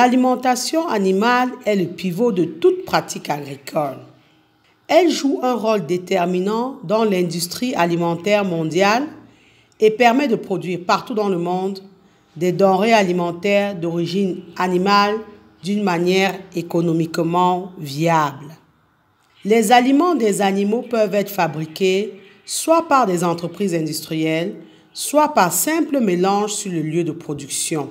L'alimentation animale est le pivot de toute pratique agricole. Elle joue un rôle déterminant dans l'industrie alimentaire mondiale et permet de produire partout dans le monde des denrées alimentaires d'origine animale d'une manière économiquement viable. Les aliments des animaux peuvent être fabriqués soit par des entreprises industrielles, soit par simple mélange sur le lieu de production.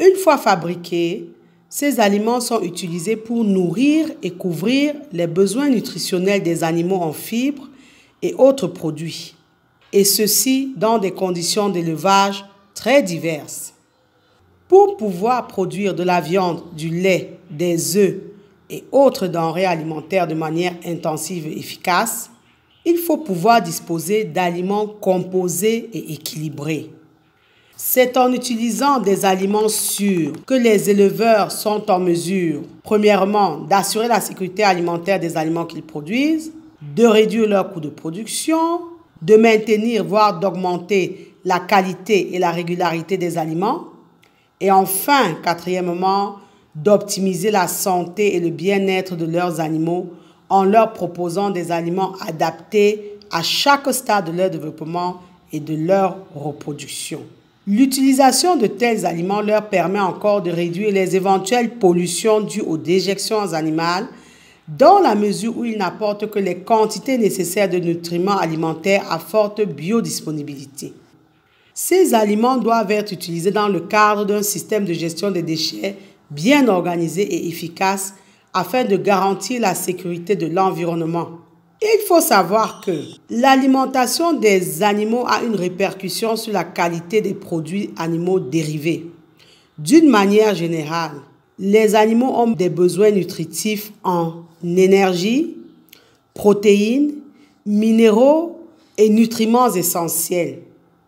Une fois fabriqués, ces aliments sont utilisés pour nourrir et couvrir les besoins nutritionnels des animaux en fibres et autres produits, et ceci dans des conditions d'élevage très diverses. Pour pouvoir produire de la viande, du lait, des œufs et autres denrées alimentaires de manière intensive et efficace, il faut pouvoir disposer d'aliments composés et équilibrés. C'est en utilisant des aliments sûrs que les éleveurs sont en mesure, premièrement, d'assurer la sécurité alimentaire des aliments qu'ils produisent, de réduire leur coût de production, de maintenir, voire d'augmenter la qualité et la régularité des aliments, et enfin, quatrièmement, d'optimiser la santé et le bien-être de leurs animaux en leur proposant des aliments adaptés à chaque stade de leur développement et de leur reproduction. L'utilisation de tels aliments leur permet encore de réduire les éventuelles pollutions dues aux déjections animales dans la mesure où ils n'apportent que les quantités nécessaires de nutriments alimentaires à forte biodisponibilité. Ces aliments doivent être utilisés dans le cadre d'un système de gestion des déchets bien organisé et efficace afin de garantir la sécurité de l'environnement. Il faut savoir que l'alimentation des animaux a une répercussion sur la qualité des produits animaux dérivés. D'une manière générale, les animaux ont des besoins nutritifs en énergie, protéines, minéraux et nutriments essentiels.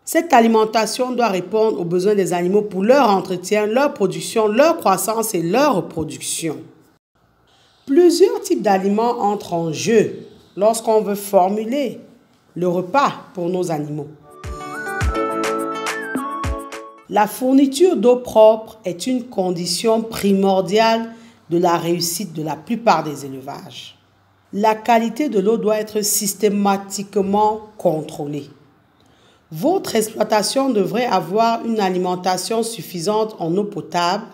Cette alimentation doit répondre aux besoins des animaux pour leur entretien, leur production, leur croissance et leur reproduction. Plusieurs types d'aliments entrent en jeu lorsqu'on veut formuler le repas pour nos animaux. La fourniture d'eau propre est une condition primordiale de la réussite de la plupart des élevages. La qualité de l'eau doit être systématiquement contrôlée. Votre exploitation devrait avoir une alimentation suffisante en eau potable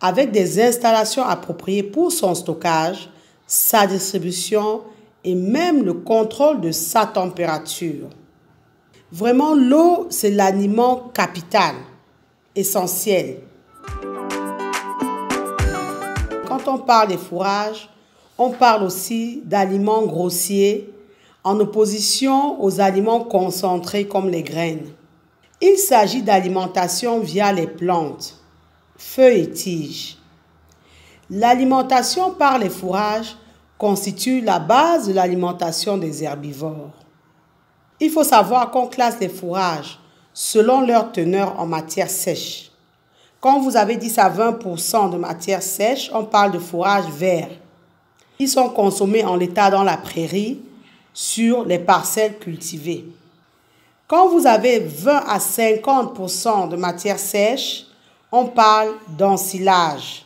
avec des installations appropriées pour son stockage, sa distribution et même le contrôle de sa température. Vraiment, l'eau, c'est l'aliment capital, essentiel. Quand on parle des fourrages, on parle aussi d'aliments grossiers en opposition aux aliments concentrés comme les graines. Il s'agit d'alimentation via les plantes, feuilles et tiges. L'alimentation par les fourrages constitue la base de l'alimentation des herbivores. Il faut savoir qu'on classe les fourrages selon leur teneur en matière sèche. Quand vous avez 10 à 20% de matière sèche, on parle de fourrages verts. Ils sont consommés en l'état dans la prairie, sur les parcelles cultivées. Quand vous avez 20 à 50% de matière sèche, on parle d'ensilage.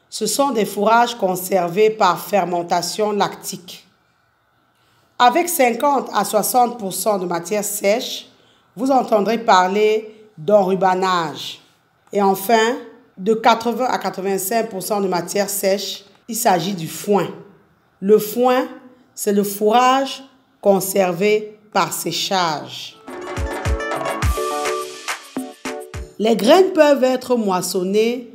Ce sont des fourrages conservés par fermentation lactique. Avec 50 à 60% de matière sèche, vous entendrez parler d'enrubanage. Et enfin, de 80 à 85% de matière sèche, il s'agit du foin. Le foin, c'est le fourrage conservé par séchage. Les graines peuvent être moissonnées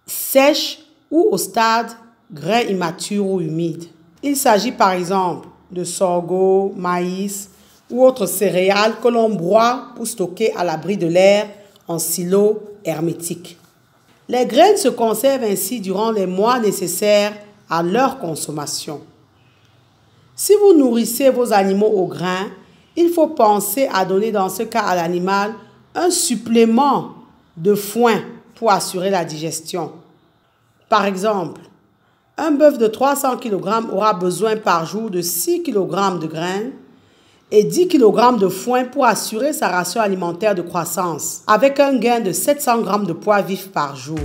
sèches ou au stade grains immatures ou humides. Il s'agit par exemple de sorgho, maïs ou autres céréales que l'on broie pour stocker à l'abri de l'air en silo hermétique. Les graines se conservent ainsi durant les mois nécessaires à leur consommation. Si vous nourrissez vos animaux au grain, il faut penser à donner dans ce cas à l'animal un supplément de foin pour assurer la digestion. Par exemple, un bœuf de 300 kg aura besoin par jour de 6 kg de graines et 10 kg de foin pour assurer sa ration alimentaire de croissance, avec un gain de 700 g de poids vif par jour.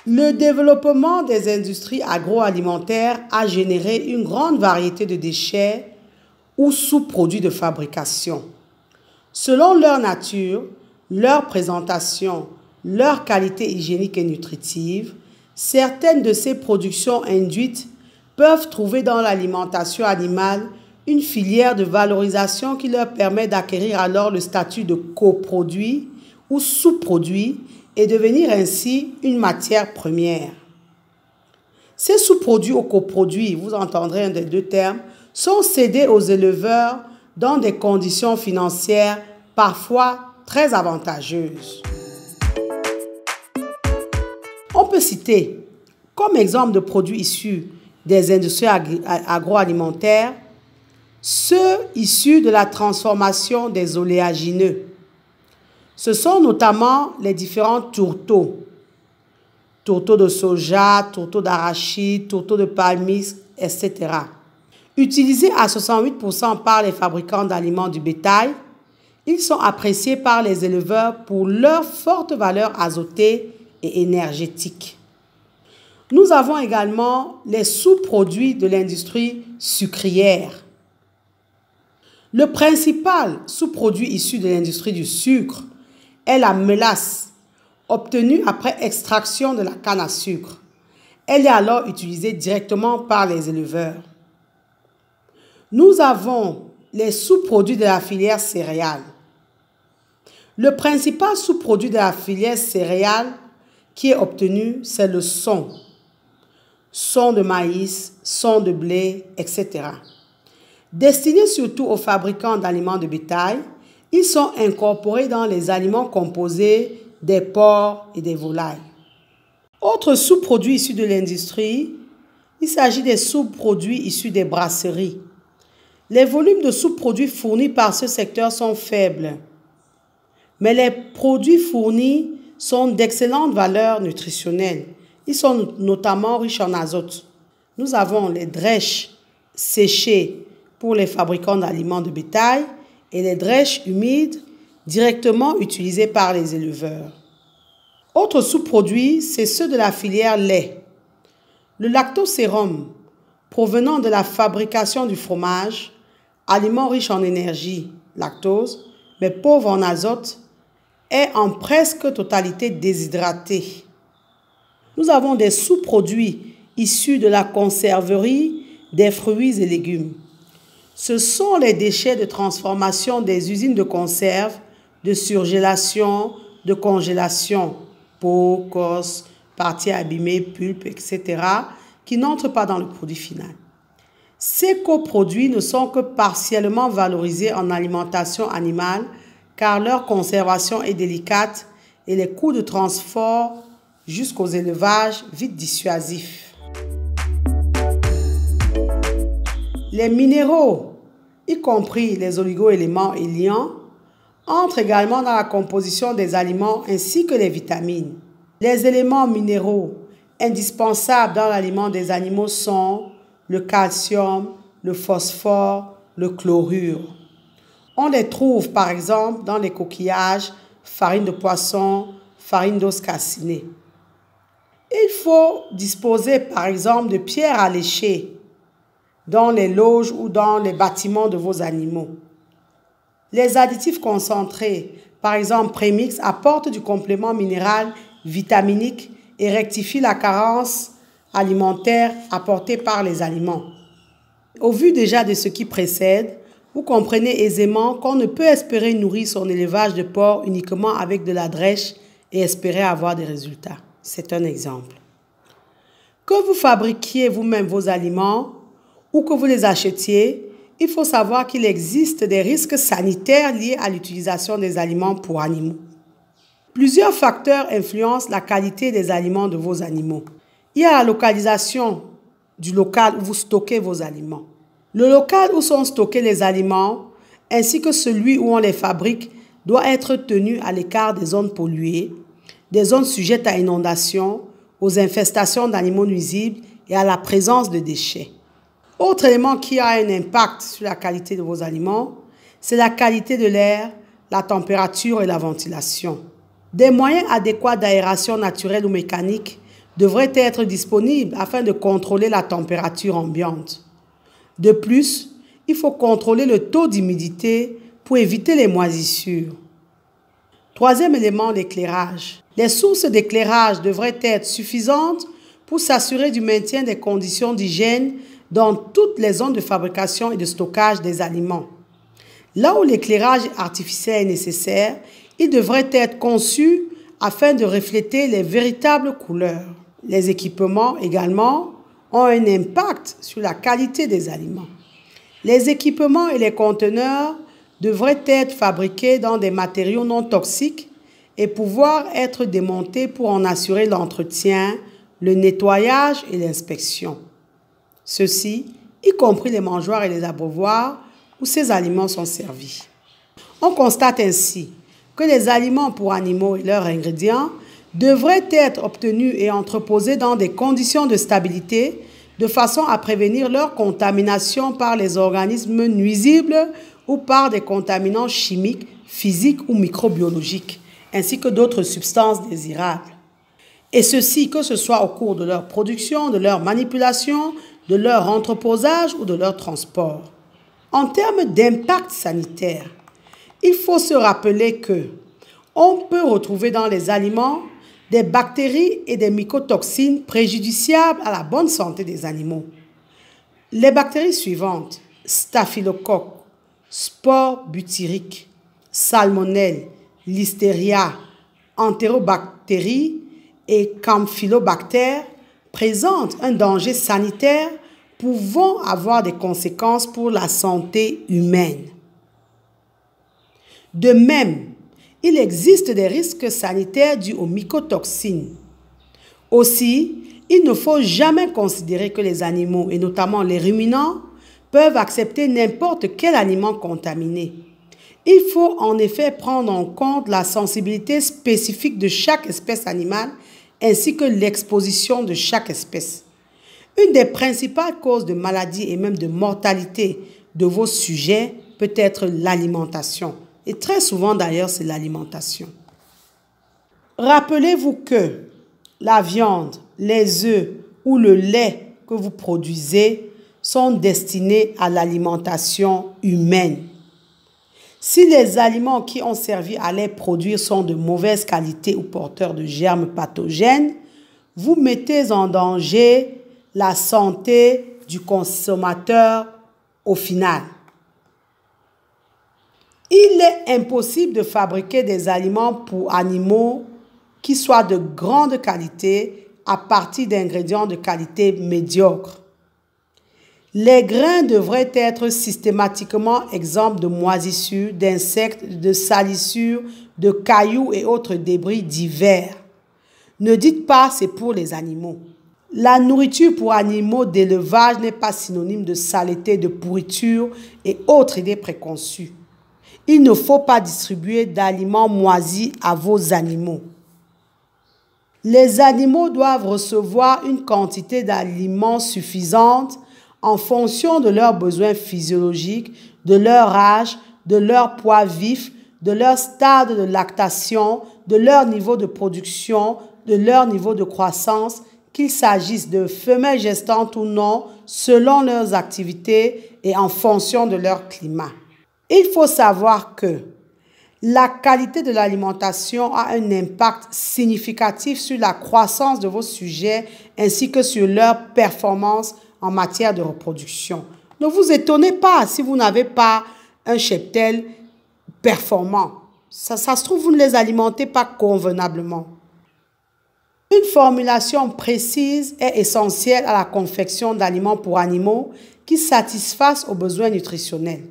Le développement des industries agroalimentaires a généré une grande variété de déchets ou sous-produits de fabrication. Selon leur nature, leur présentation, leur qualité hygiénique et nutritive, certaines de ces productions induites peuvent trouver dans l'alimentation animale une filière de valorisation qui leur permet d'acquérir alors le statut de coproduit ou sous-produit et devenir ainsi une matière première. Ces sous-produits ou coproduits, vous entendrez un des deux termes, sont cédés aux éleveurs dans des conditions financières parfois très avantageuses. On peut citer comme exemple de produits issus des industries agroalimentaires ceux issus de la transformation des oléagineux. Ce sont notamment les différents tourteaux. Tourteaux de soja, tourteaux d'arachide, tourteaux de palmiste, etc. Utilisés à 68% par les fabricants d'aliments du bétail, ils sont appréciés par les éleveurs pour leur forte valeur azotée et énergétique. Nous avons également les sous-produits de l'industrie sucrière. Le principal sous-produit issu de l'industrie du sucre est la mélasse, obtenue après extraction de la canne à sucre. Elle est alors utilisée directement par les éleveurs. Nous avons les sous-produits de la filière céréale. Le principal sous-produit de la filière céréale qui est obtenu, c'est le son. Son de maïs, son de blé, etc. Destinés surtout aux fabricants d'aliments de bétail, ils sont incorporés dans les aliments composés des porcs et des volailles. Autres sous-produits issus de l'industrie, il s'agit des sous-produits issus des brasseries. Les volumes de sous-produits fournis par ce secteur sont faibles, mais les produits fournis sont d'excellente valeur nutritionnelle. Ils sont notamment riches en azote. Nous avons les drèches séchées pour les fabricants d'aliments de bétail et les drèches humides directement utilisées par les éleveurs. Autres sous-produits, c'est ceux de la filière lait. Le lactosérum, provenant de la fabrication du fromage, aliment riche en énergie, lactose, mais pauvre en azote, est en presque totalité déshydraté. Nous avons des sous-produits issus de la conserverie des fruits et légumes. Ce sont les déchets de transformation des usines de conserve, de surgélation, de congélation, peau, cos, parties abîmées, pulpe, etc., qui n'entrent pas dans le produit final. Ces coproduits ne sont que partiellement valorisés en alimentation animale car leur conservation est délicate et les coûts de transport jusqu'aux élevages vite dissuasifs. Les minéraux, y compris les oligo-éléments et liants, entrent également dans la composition des aliments ainsi que les vitamines. Les éléments minéraux indispensables dans l'aliment des animaux sont le calcium, le phosphore, le chlorure. On les trouve par exemple dans les coquillages, farine de poisson, farine d'os calcinée. Il faut disposer par exemple de pierres à lécher dans les loges ou dans les bâtiments de vos animaux. Les additifs concentrés, par exemple prémix, apportent du complément minéral vitaminique et rectifient la carence alimentaire apportée par les aliments. Au vu déjà de ce qui précède, vous comprenez aisément qu'on ne peut espérer nourrir son élevage de porc uniquement avec de la drèche et espérer avoir des résultats. C'est un exemple. Que vous fabriquiez vous-même vos aliments ou que vous les achetiez, il faut savoir qu'il existe des risques sanitaires liés à l'utilisation des aliments pour animaux. Plusieurs facteurs influencent la qualité des aliments de vos animaux. Il y a la localisation du local où vous stockez vos aliments. Le local où sont stockés les aliments, ainsi que celui où on les fabrique, doit être tenu à l'écart des zones polluées, des zones sujettes à inondation, aux infestations d'animaux nuisibles et à la présence de déchets. Autre élément qui a un impact sur la qualité de vos aliments, c'est la qualité de l'air, la température et la ventilation. Des moyens adéquats d'aération naturelle ou mécanique devraient être disponibles afin de contrôler la température ambiante. De plus, il faut contrôler le taux d'humidité pour éviter les moisissures. Troisième élément, l'éclairage. Les sources d'éclairage devraient être suffisantes pour s'assurer du maintien des conditions d'hygiène dans toutes les zones de fabrication et de stockage des aliments. Là où l'éclairage artificiel est nécessaire, il devrait être conçu afin de refléter les véritables couleurs. Les équipements également ont un impact sur la qualité des aliments. Les équipements et les conteneurs devraient être fabriqués dans des matériaux non toxiques et pouvoir être démontés pour en assurer l'entretien, le nettoyage et l'inspection. Ceci, y compris les mangeoires et les abreuvoirs où ces aliments sont servis. On constate ainsi que les aliments pour animaux et leurs ingrédients devraient être obtenus et entreposés dans des conditions de stabilité de façon à prévenir leur contamination par les organismes nuisibles ou par des contaminants chimiques, physiques ou microbiologiques, ainsi que d'autres substances désirables. Et ceci, que ce soit au cours de leur production, de leur manipulation, de leur entreposage ou de leur transport. En termes d'impact sanitaire, il faut se rappeler que on peut retrouver dans les aliments des bactéries et des mycotoxines préjudiciables à la bonne santé des animaux. Les bactéries suivantes, Staphylocoque, spore butyrique, salmonelle, listeria, entérobactéries et campylobactères présentent un danger sanitaire pouvant avoir des conséquences pour la santé humaine. De même, il existe des risques sanitaires dus aux mycotoxines. Aussi, il ne faut jamais considérer que les animaux, et notamment les ruminants, peuvent accepter n'importe quel aliment contaminé. Il faut en effet prendre en compte la sensibilité spécifique de chaque espèce animale ainsi que l'exposition de chaque espèce. Une des principales causes de maladie et même de mortalité de vos sujets peut être l'alimentation. Et très souvent d'ailleurs, c'est l'alimentation. Rappelez-vous que la viande, les œufs ou le lait que vous produisez sont destinés à l'alimentation humaine. Si les aliments qui ont servi à les produire sont de mauvaise qualité ou porteurs de germes pathogènes, vous mettez en danger la santé du consommateur au final. Il est impossible de fabriquer des aliments pour animaux qui soient de grande qualité à partir d'ingrédients de qualité médiocre. Les grains devraient être systématiquement exempts de moisissures, d'insectes, de salissures, de cailloux et autres débris divers. Ne dites pas c'est pour les animaux. La nourriture pour animaux d'élevage n'est pas synonyme de saleté, de pourriture et autres idées préconçues. Il ne faut pas distribuer d'aliments moisis à vos animaux. Les animaux doivent recevoir une quantité d'aliments suffisante en fonction de leurs besoins physiologiques, de leur âge, de leur poids vif, de leur stade de lactation, de leur niveau de production, de leur niveau de croissance, qu'il s'agisse de femelles gestantes ou non, selon leurs activités et en fonction de leur climat. Il faut savoir que la qualité de l'alimentation a un impact significatif sur la croissance de vos sujets ainsi que sur leur performance en matière de reproduction. Ne vous étonnez pas si vous n'avez pas un cheptel performant. Ça se trouve, vous ne les alimentez pas convenablement. Une formulation précise est essentielle à la confection d'aliments pour animaux qui satisfassent aux besoins nutritionnels.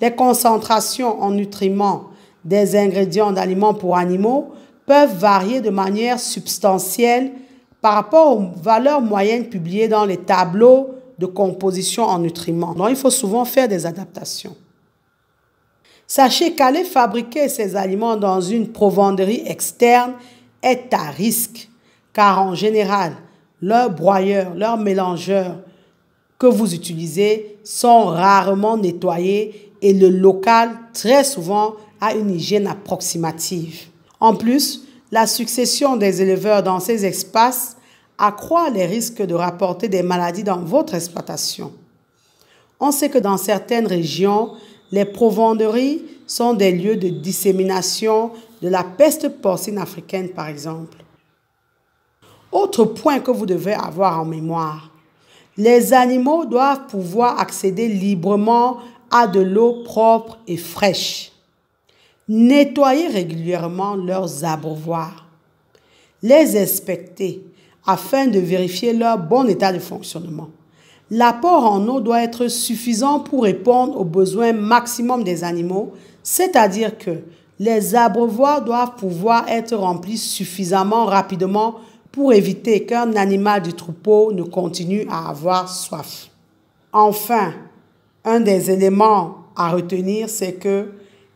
Les concentrations en nutriments des ingrédients d'aliments pour animaux peuvent varier de manière substantielle par rapport aux valeurs moyennes publiées dans les tableaux de composition en nutriments. Donc, il faut souvent faire des adaptations. Sachez qu'aller fabriquer ces aliments dans une provenderie externe est à risque, car en général, leurs broyeurs, leurs mélangeurs que vous utilisez sont rarement nettoyés et le local, très souvent, a une hygiène approximative. En plus, la succession des éleveurs dans ces espaces accroît les risques de rapporter des maladies dans votre exploitation. On sait que dans certaines régions, les provenderies sont des lieux de dissémination de la peste porcine africaine, par exemple. Autre point que vous devez avoir en mémoire, les animaux doivent pouvoir accéder librement à de l'eau propre et fraîche. Nettoyez régulièrement leurs abreuvoirs. Les inspecter afin de vérifier leur bon état de fonctionnement. L'apport en eau doit être suffisant pour répondre aux besoins maximum des animaux, c'est-à-dire que les abreuvoirs doivent pouvoir être remplis suffisamment rapidement pour éviter qu'un animal du troupeau ne continue à avoir soif. Enfin, un des éléments à retenir, c'est que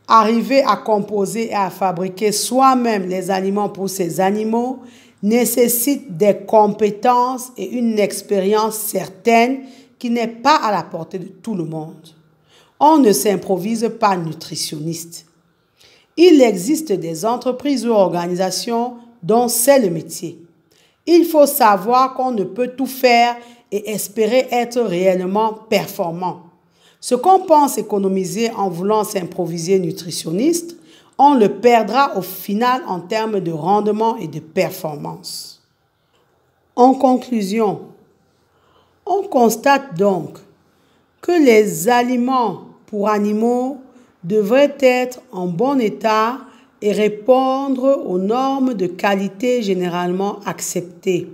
arriver à composer et à fabriquer soi-même les aliments pour ces animaux nécessite des compétences et une expérience certaine qui n'est pas à la portée de tout le monde. On ne s'improvise pas nutritionniste. Il existe des entreprises ou organisations dont c'est le métier. Il faut savoir qu'on ne peut tout faire et espérer être réellement performant. Ce qu'on pense économiser en voulant s'improviser nutritionniste, on le perdra au final en termes de rendement et de performance. En conclusion, on constate donc que les aliments pour animaux devraient être en bon état et répondre aux normes de qualité généralement acceptées.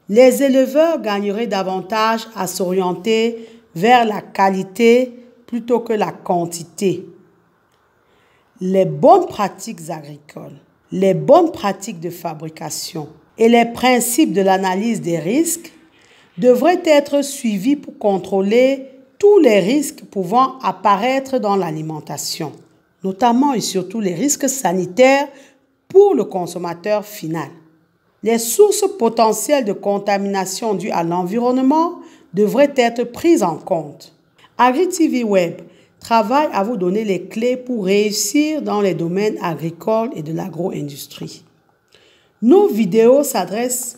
Les éleveurs gagneraient davantage à s'orienter vers la qualité plutôt que la quantité. Les bonnes pratiques agricoles, les bonnes pratiques de fabrication et les principes de l'analyse des risques devraient être suivis pour contrôler tous les risques pouvant apparaître dans l'alimentation, notamment et surtout les risques sanitaires pour le consommateur final. Les sources potentielles de contamination dues à l'environnement devraient être prises en compte. AgriTV Web travaille à vous donner les clés pour réussir dans les domaines agricoles et de l'agro-industrie. Nos vidéos s'adressent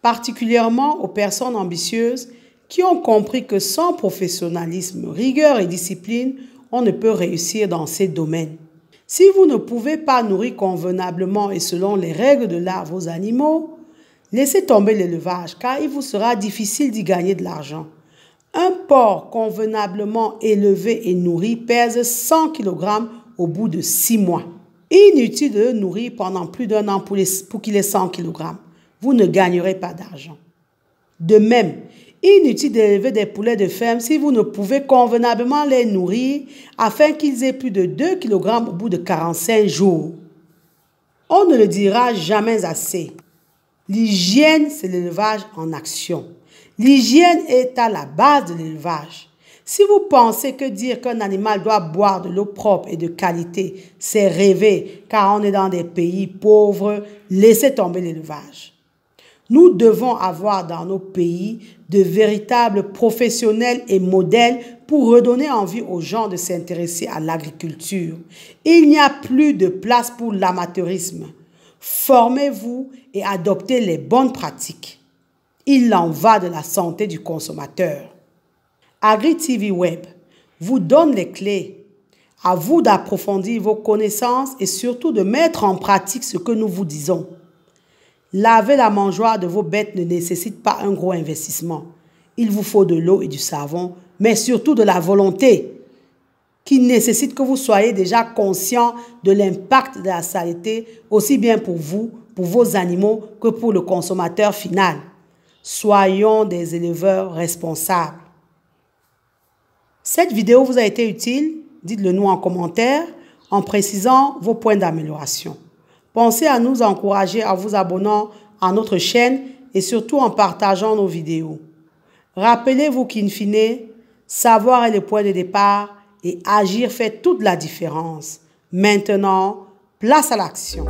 particulièrement aux personnes ambitieuses qui ont compris que sans professionnalisme, rigueur et discipline, on ne peut réussir dans ces domaines. Si vous ne pouvez pas nourrir convenablement et selon les règles de l'art vos animaux, laissez tomber l'élevage car il vous sera difficile d'y gagner de l'argent. Un porc convenablement élevé et nourri pèse 100 kg au bout de 6 mois. Inutile de le nourrir pendant plus d'1 an pour qu'il ait 100 kg. Vous ne gagnerez pas d'argent. De même, inutile d'élever des poulets de ferme si vous ne pouvez convenablement les nourrir afin qu'ils aient plus de 2 kg au bout de 45 jours. On ne le dira jamais assez. L'hygiène, c'est l'élevage en action. L'hygiène est à la base de l'élevage. Si vous pensez que dire qu'un animal doit boire de l'eau propre et de qualité, c'est rêver car on est dans des pays pauvres, laissez tomber l'élevage. Nous devons avoir dans nos pays de véritables professionnels et modèles pour redonner envie aux gens de s'intéresser à l'agriculture. Il n'y a plus de place pour l'amateurisme. Formez-vous et adoptez les bonnes pratiques. Il en va de la santé du consommateur. AgriTV Web vous donne les clés. À vous d'approfondir vos connaissances et surtout de mettre en pratique ce que nous vous disons. Laver la mangeoire de vos bêtes ne nécessite pas un gros investissement. Il vous faut de l'eau et du savon, mais surtout de la volonté qui nécessite que vous soyez déjà conscient de l'impact de la saleté, aussi bien pour vous, pour vos animaux, que pour le consommateur final. Soyons des éleveurs responsables. Cette vidéo vous a été utile? Dites-le nous en commentaire en précisant vos points d'amélioration. Pensez à nous encourager en vous abonnant à notre chaîne et surtout en partageant nos vidéos. Rappelez-vous qu'in fine, savoir est le point de départ et agir fait toute la différence. Maintenant, place à l'action.